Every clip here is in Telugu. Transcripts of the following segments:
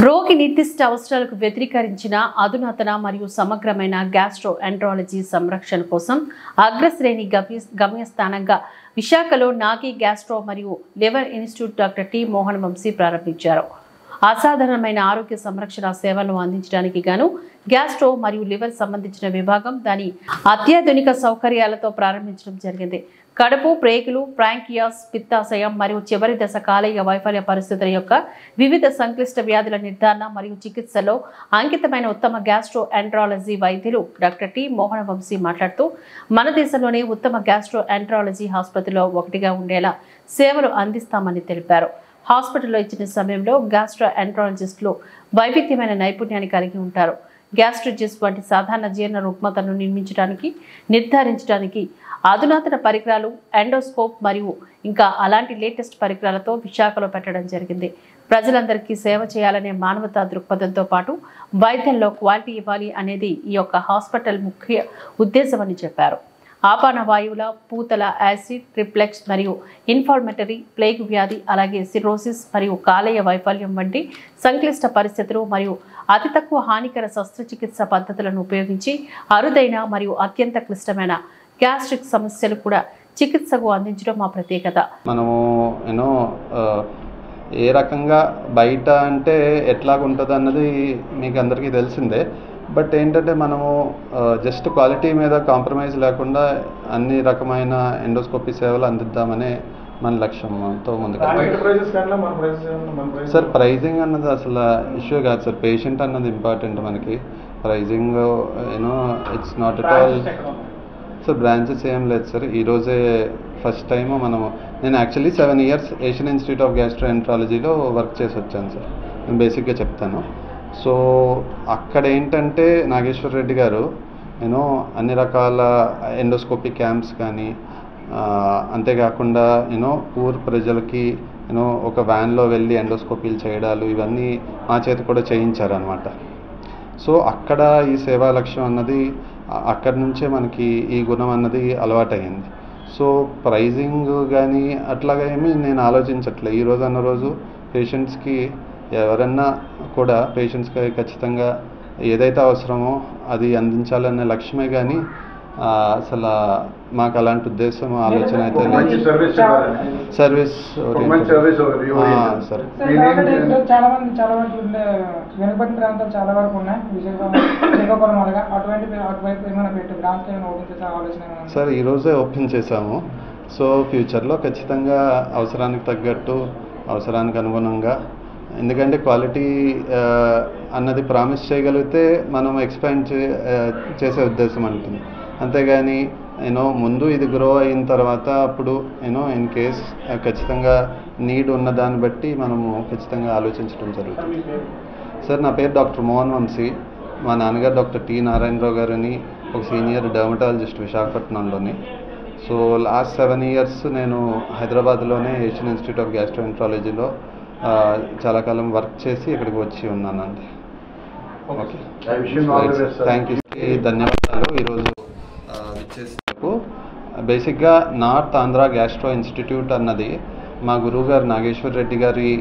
రోగి నిర్దిష్ట అవసరాలకు వ్యతిరేకరించిన అధునాతన మరియు సమగ్రమైన గ్యాస్ట్రోఎంట్రాలజీ సంరక్షణ కోసం అగ్రశ్రేణి గమ్యస్థానంగా విశాఖలో నాగి గ్యాస్ట్రో మరియు liver institute doctor T Mohan Vamshi ప్రారంభించారు. అసాధారణమైన ఆరోగ్య సంరక్షణ సేవలను అందించడానికి గాను గ్యాస్ట్రో మరియు లివర్ సంబంధించిన విభాగం దాని అత్యాధునిక సౌకర్యాలతో ప్రారంభించడం జరిగింది. కడుపు, ప్రేగులు, ప్రాంకియాస్, పిత్తాశయం మరియు చివరి దశ కాలేయ వైఫల్య పరిస్థితుల యొక్క వివిధ సంక్లిష్ట వ్యాధుల నిర్ధారణ మరియు చికిత్సలో అంకితమైన ఉత్తమ గ్యాస్ట్రోఎంట్రాలజీ వైద్యులు డాక్టర్ టి మోహన్ వంశీ మాట్లాడుతూ, మన దేశంలోనే ఉత్తమ గ్యాస్ట్రోఎంట్రాలజీ హాస్పిటల్లో ఒకటిగా ఉండేలా సేవలు అందిస్తామని తెలిపారు. హాస్పిటల్లో ఇచ్చిన సమయంలో గ్యాస్ట్రోఎంట్రాలజిస్టులు వైవిధ్యమైన నైపుణ్యాన్ని కలిగి ఉంటారు. గ్యాస్ట్రిజిస్ వంటి సాధారణ జీర్ణ రుగ్మతను నిర్ధారించడానికి అధునాతన పరికరాలు, ఎండోస్కోప్ మరియు ఇంకా అలాంటి లేటెస్ట్ పరికరాలతో విశాఖలో పెట్టడం జరిగింది. ప్రజలందరికీ సేవ చేయాలనే మానవతా దృక్పథంతో పాటు వైద్యంలో క్వాలిటీ ఇవ్వాలి అనేది ఈ యొక్క హాస్పిటల్ ముఖ్య ఉద్దేశమని చెప్పారు. ఆపాన వాయువుల, పూతల, యాసిడ్ రిఫ్లెక్స్ మరియు ఇన్ఫ్లమేటరీ, ప్లేగ్ వ్యాధి, అలాగే సిరోసిస్ మరియు కాలేయ వైఫల్యం వంటి సంక్లిష్ట పరిస్థితులు మరియు అతి తక్కువ హానికర శస్త్రచికిత్స పద్ధతులను ఉపయోగించి అరుదైన మరియు అత్యంత క్లిష్టమైన గ్యాస్ట్రిక్ సమస్యలు కూడా చికిత్సకు అందించడం మా ప్రత్యేకత. మనము ఏ రకంగా బయట అంటే ఎట్లాగుంటుంది అన్నది మీకు అందరికీ తెలిసిందే. బట్ ఏంటంటే మనము జస్ట్ క్వాలిటీ మీద కాంప్రమైజ్ లేకుండా అన్ని రకమైన ఎండోస్కోపీ సేవలు అందిద్దామనే మన లక్ష్యంతో ముందుకు. సార్, ప్రైజింగ్ అన్నది అసలు ఇష్యూ కాదు సార్. పేషెంట్ అన్నది ఇంపార్టెంట్ మనకి. Pricing it's not at all. Sir, branches ఏం లేదు సార్. ఈరోజే ఫస్ట్ టైము నేను actually 7 years Asian Institute of గ్యాస్ట్రోఎంట్రాలజీలో వర్క్ చేసి వచ్చాను సార్. నేను బేసిక్గా చెప్తాను. సో అక్కడ ఏంటంటే నాగేశ్వర్ రెడ్డి గారు అన్ని రకాల ఎండోస్కోపీ క్యాంప్స్ కానీ, అంతేకాకుండా పూర్ ప్రజలకి ఒక వ్యాన్లో వెళ్ళి ఎండోస్కోపీలు చేయడాలు ఇవన్నీ మా చేతి కూడా చేయించారనమాట. సో అక్కడ ఈ సేవా లక్ష్యం అన్నది అక్కడి నుంచే మనకి ఈ గుణం అన్నది అలవాటైంది. సో ప్రైజింగ్ కానీ అట్లాగా ఏమీ నేను ఆలోచించట్లే. ఈ రోజు అన్న రోజు పేషెంట్స్కి ఎవరన్నా కూడా పేషెంట్స్కి ఖచ్చితంగా ఏదైతే అవసరమో అది అందించాలనే లక్ష్యమే కానీ అసలు మాకు అలాంటి ఉద్దేశం, ఆలోచన అయితే లేదు. Service sir. చాలా వెనుకబడిన ప్రాంతాలు చాలా వరకు ఉన్నాయి. శ్రీకాకుళం అలాగా అటువైపు ఏమైనా పెట్టి బ్రాంచ్ ఏమైనా ఓపెన్ చేసే ఆలోచన సార్ ఈరోజే ఓపెన్ చేశాము. సో ఫ్యూచర్లో ఖచ్చితంగా అవసరానికి తగ్గట్టు, అవసరానికి అనుగుణంగా, ఎందుకంటే క్వాలిటీ అన్నది ప్రామిస్ చేయగలిగితే మనం ఎక్స్పాండ్ చేసే ఉద్దేశం ఉంటుంది. అంతేగాని ముందు ఇది గ్రో అయిన తర్వాత అప్పుడు ఇన్ కేస్ ఖచ్చితంగా నీడ్ ఉన్న దాన్ని బట్టి మనము ఖచ్చితంగా ఆలోచించడం జరుగుతుంది. సార్, నా పేరు డాక్టర్ మోహన్ వంశీ. మా నాన్నగారు డాక్టర్ టి నారాయణరావు గారని ఒక సీనియర్ డర్మటాలజిస్ట్ విశాఖపట్నంలోని. సో లాస్ట్ 7 years నేను హైదరాబాద్లోనే ఏషియన్ ఇన్స్టిట్యూట్ ఆఫ్ గ్యాస్ట్రోఎంట్రాలజీలో చాలా కాలం వర్క్ చేసి ఇక్కడికి వచ్చి ఉన్నానండి. Okay, thank you. ధన్యవాదాలు. ఈరోజు విచ్చేసినందుకు. బేసిక్గా నార్త్ ఆంధ్ర గ్యాస్ట్రో ఇన్స్టిట్యూట్ అన్నది మా గురువు గారు నాగేశ్వర్ రెడ్డి గారి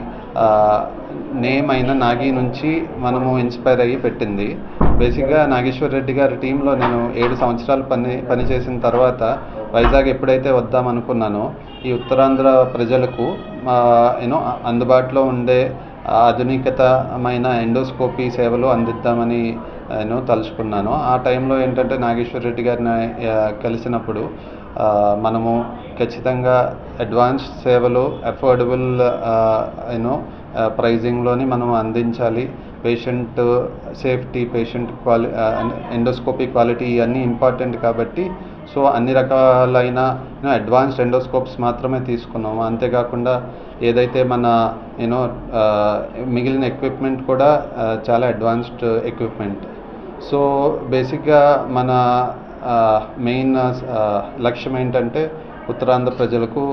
నేమ్ అయిన నాగి నుంచి మనము ఇన్స్పైర్ అయ్యి పెట్టింది. బేసిక్గా నాగేశ్వర్ రెడ్డి గారి టీంలో నేను 7 సంవత్సరాలు పనిచేసిన తర్వాత వైజాగ్ ఎప్పుడైతే వద్దాం అనుకున్నానో ఈ ఉత్తరాంధ్ర ప్రజలకు అందుబాటులో ఉండే ఆధునికతమైన ఎండోస్కోపీ సేవలు అందిద్దామని తలుచుకున్నాను. ఆ టైంలో ఏంటంటే నాగేశ్వర్ రెడ్డి గారిని కలిసినప్పుడు మనము ఖచ్చితంగా అడ్వాన్స్డ్ సేవలు అఫోర్డబుల్ ప్రైజింగ్లోని మనం అందించాలి. Patient safety, patient endoscopy quality ఇవన్నీ ఇంపార్టెంట్ కాబట్టి సో అన్ని రకాలైన అడ్వాన్స్డ్ ఎండోస్కోప్స్ మాత్రమే తీసుకున్నాము. అంతేకాకుండా ఏదైతే మన మిగిలిన ఎక్విప్మెంట్ కూడా చాలా అడ్వాన్స్డ్ ఎక్విప్మెంట్. సో బేసిక్గా మన మెయిన్ లక్ష్యం ఏంటంటే ఉత్తరాంధ్ర ప్రజలకు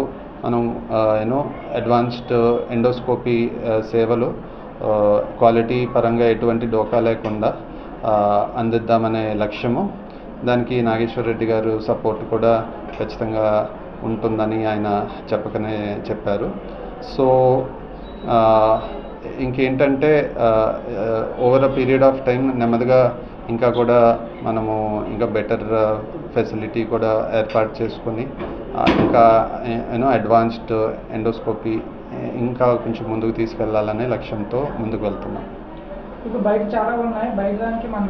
మనం అడ్వాన్స్డ్ ఎండోస్కోపీ సేవలు క్వాలిటీ పరంగా ఎటువంటి డోకా లేకుండా అందిద్దామనే లక్ష్యము. దానికి నాగేశ్వర్ రెడ్డి గారు సపోర్ట్ కూడా ఖచ్చితంగా ఉంటుందని ఆయన చెప్పకనే చెప్పారు. సో ఇంకేంటంటే over a period of time నెమ్మదిగా ఇంకా కూడా మనము ఇంకా బెటర్ ఫెసిలిటీ కూడా ఏర్పాటు చేసుకొని ఇంకా అడ్వాన్స్డ్ ఎండోస్కోపీ ఇంకా కొంచెం ముందుకు తీసుకెళ్లాలనే లక్ష్యంతో ముందుకు వెళ్తున్నాం. ఇప్పుడు బయట చాలా ఉన్నాయి, బయట దానికి మన